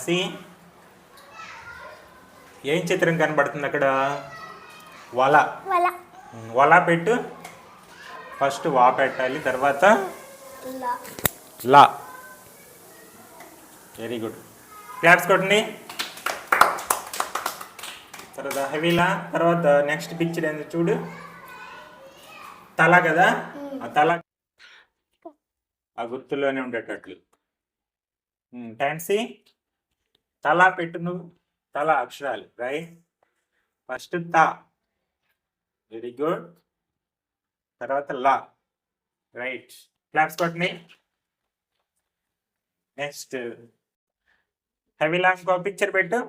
C ఏం చిత్రం కనబడుతుంది అక్కడ? వల. వల పెట్టు. ఫస్ట్ వా పెట్టాలి, తర్వాత లా. Very good. క్లాప్స్ కొట్టండి. తర్వాత హెవీలా. తర్వాత నెక్స్ట్ పిక్చర్ ఏంది చూడు. తల కదా, ఆ తల ఆ గుర్తుల్లోనే ఉండేటట్లు. ఫ్యాన్సీ తల పెట్టు నువ్వు. తల అక్షరాలు రైట్. ఫస్ట్ తా. Very good. తర్వాత లా. రైట్. క్లాప్స్ కొట్టండి. నెక్స్ట్ హెవీలా ఇంకో పిక్చర్ పెట్టు.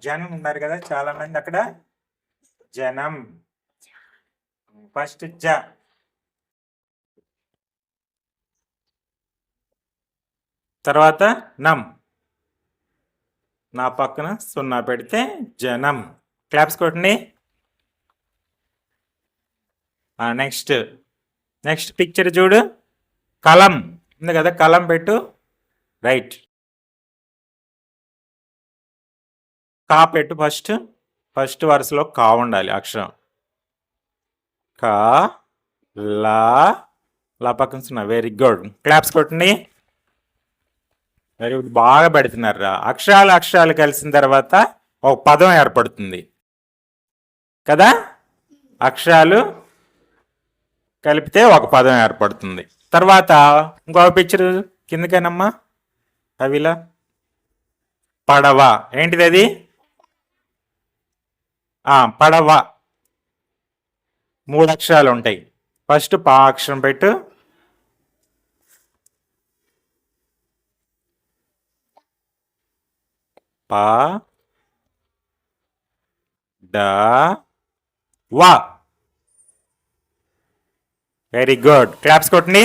జనం ఉన్నారు కదా చాలా మంది అక్కడ. జనం. ఫస్ట్ జ. తర్వాత నం. నా పక్కన సున్నా పెడితే జనం. క్లాప్స్ కొట్టండి. నెక్స్ట్ నెక్స్ట్ పిక్చర్ చూడు. కలం ఉంది కదా, కలం పెట్టు. రైట్. కా పెట్టు. ఫస్ట్ వరుసలో కా ఉండాలి అక్షరం. కా లా. లా పక్కన సున్నా. Very good. క్లాప్స్ కొట్టండి. Very good. బాగా పెడుతున్నారు. అక్షరాలు కలిసిన తర్వాత ఒక పదం ఏర్పడుతుంది కదా. అక్షరాలు కలిపితే ఒక పదం ఏర్పడుతుంది. తర్వాత ఇంకొక పిక్చర్ కిందకేనమ్మా. అవిలా పడవ. ఏంటిది అది? పడవ. 3 అక్షరాలు ఉంటాయి. ఫస్ట్ పా అక్షరం పెట్టు. పా డ వా. Very good. క్లాప్స్ కొట్టండి.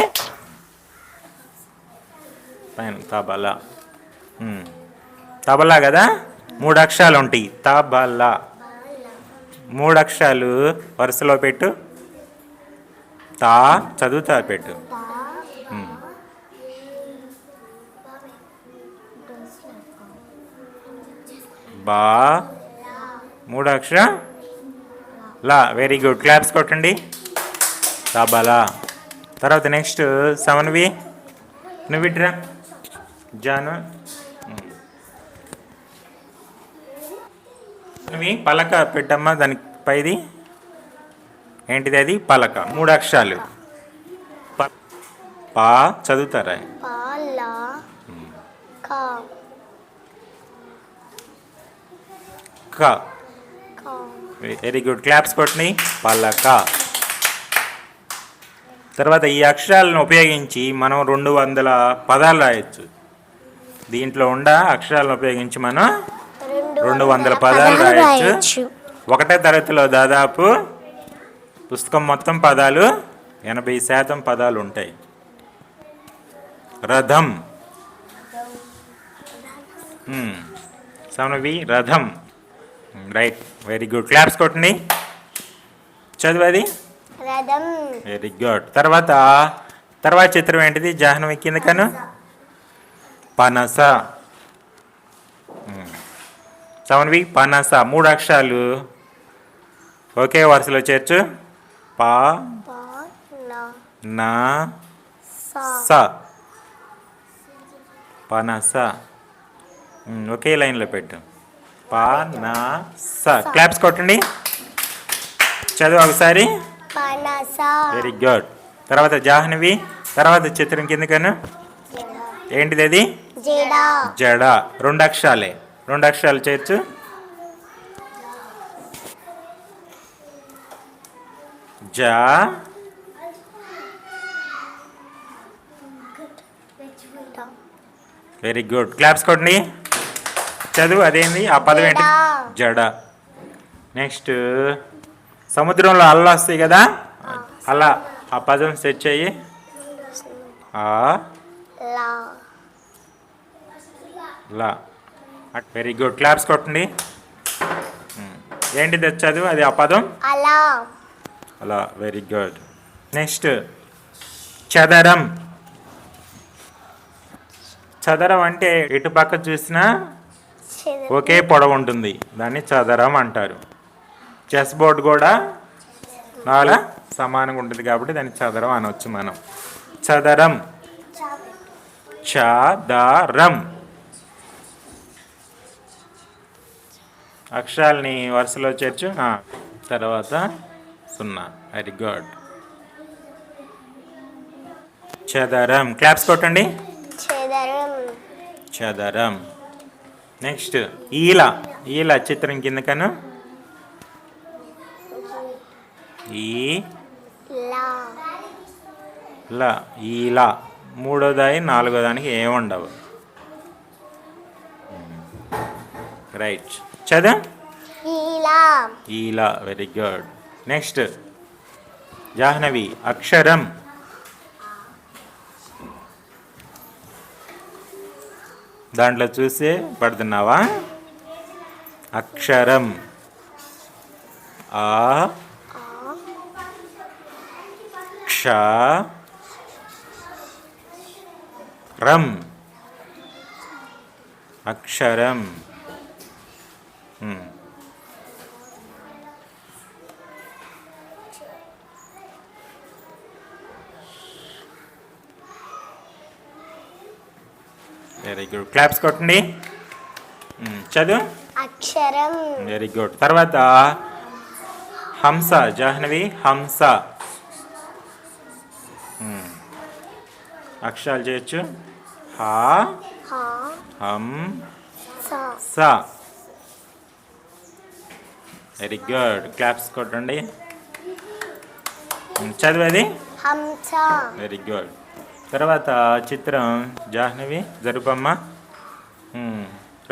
తబలా. తబలా కదా, 3 అక్షరాలు ఉంటాయి. తబలా. 3 అక్షరాలు వరుసలో పెట్టు. తా చదువుతా పెట్టు. బా 3 అక్షరం లా. Very good. క్లాప్స్ కొట్టండి. తబలా. తర్వాత నెక్స్ట్ సమన్వి నువ్వు ఇట్రా. జాను పలక పెట్టమ్మా. దానికి పైది ఏంటిది? అది పలక. 3 అక్షరాలు. పా చదువుతారా? క. Very good. క్లాప్స్ కొట్టండి. పలక. తర్వాత ఈ అక్షరాలను ఉపయోగించి మనం 200 పదాలు రాయొచ్చు. దీంట్లో ఉండ అక్షరాలను ఉపయోగించి మనం 200 పదాలు రాయొచ్చు. ఒకటే తరగతిలో దాదాపు పుస్తకం మొత్తం పదాలు 80% పదాలు ఉంటాయి. రథం. సమనవి రథం. రైట్. Very good. క్లాప్స్ కొట్టండి. చదువు అది. Very good. తర్వాత చిత్రం ఏంటిది? జాహ్నవి కిందకను. పనస. సమన్వి పనస. 3 అక్షరాలు ఒకే వరుసలో చేర్చు. పా నా స. పనస. ఒకే లైన్లో పెట్టు. పా నా స. క్లాప్స్ కొట్టండి. చదువు ఒకసారి. Very good. తర్వాత జాహ్నవి. తర్వాత చిత్రం కిందకను. ఏంటిది అది? జడ. 2 అక్షరాలే. 2 అక్షరాలు చేర్చు. జా. Very good. క్లాప్స్ కొట్టండి. చదువు అదేంది? ఆ పదం ఏంటి? జడ. నెక్స్ట్ సముద్రంలో అల్ల వస్తాయి కదా, అలా ఆ పదం సెట్ చెయ్యి. లా. Very good. క్లాప్స్ కొట్టండి. ఏంటిది చదువు? అది ఆ పదం అలా. Very good. నెక్స్ట్ చదరం. చదరం అంటే ఎటు పక్క చూసినా ఒకే పొడవు ఉంటుంది, దాన్ని చదరం అంటారు. చెస్ బోర్డు కూడా 4 సమానంగా ఉంటుంది కాబట్టి దాన్ని చదరం అనవచ్చు మనం. చదరం, చదరం. అక్షరాలని వరుసలో చేర్చు. తర్వాత 0. Very good. చదరం. క్లాప్స్ కొట్టండి. చదరం. నెక్స్ట్ ఈల. ఈల చిత్రం కిందకను. ఈల. 3వ దాయి 4వ దానికి ఏముండవు. రైట్. చదువు. ఈలా. Very good. నెక్స్ట్ జాహ్నవి. అక్షరం. దాంట్లో చూసి పడుతున్నావా? అక్షరం. ఆ క్షరం. అక్షరం. Very good. క్లాప్స్ కొట్టండి. చదువు. అక్షరం. Very good. తర్వాత హంస. జాహ్నవి. హంస. అక్షరాలు చేయొచ్చు. హా, హం, స. Very good. క్లాప్స్ కొట్టండి. చదివేది. హంస. Very good. తర్వాత చిత్రం. జాహ్నవి జరుపమ్మ.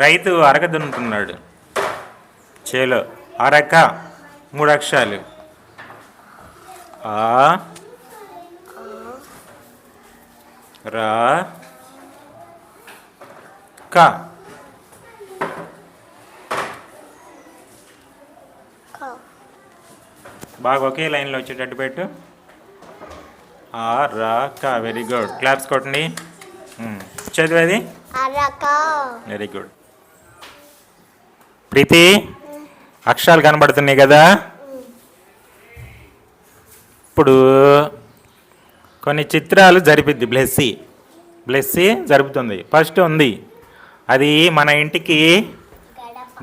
రైతు అరక దున్నుతున్నాడు చేలో. అరక 3 అక్షరాలు. ఆ రా క. బాగా ఒకే లైన్లో వచ్చేటట్టు పెట్టు. ఆ రా క. Very good. క్లాప్స్ కొట్టండి. చదివేది. Very good. ప్రీతి, అక్షరాలు కనబడుతున్నాయి కదా. ఇప్పుడు కొన్ని చిత్రాలు జరిపిద్ది బ్లెస్సీ జరుపుతుంది. ఫస్ట్ ఉంది, అది మన ఇంటికి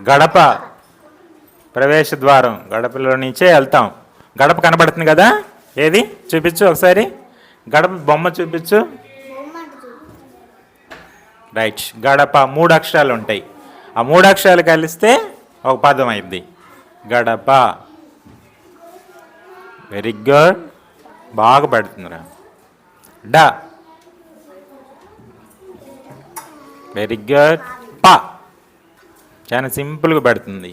గడప, ప్రవేశ ద్వారం. గడపలో నుంచే వెళ్తాం. గడప కనబడుతుంది కదా. ఏది చూపించు ఒకసారి. గడప బొమ్మ చూపించు. రైట్. గడప 3 అక్షరాలు ఉంటాయి. ఆ 3 అక్షరాలు కలిస్తే ఒక పదం అయింది. గడప. Very good. బాగా పడుతుందిరా. డ. Very good. ప. చాలా సింపుల్గా పడుతుంది.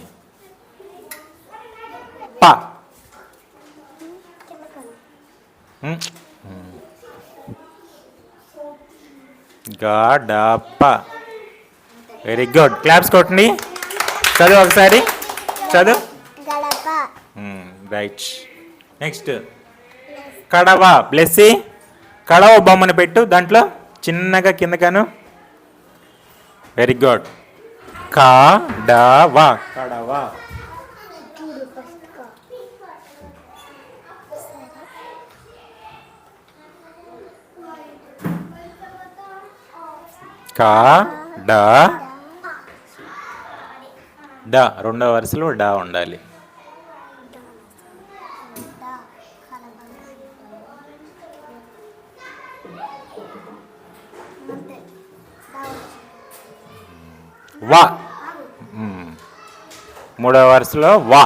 ప. గడప. Very good. క్లాప్స్ కొట్టండి. చదువు ఒకసారి. చదువు. రైట్. నెక్స్ట్ కడవ. బ్లెస్సీ, కడవ బొమ్మను పెట్టు దాంట్లో చిన్నగా కిందకను. Very good. కడవ. కడవ. డ. డ 2వ వరుసలో డ ఉండాలి. వా. 3వ వరుసలో వా.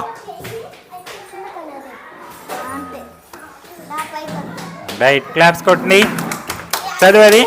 రైట్. క్లాప్స్ కొట్టండి. చదివేది.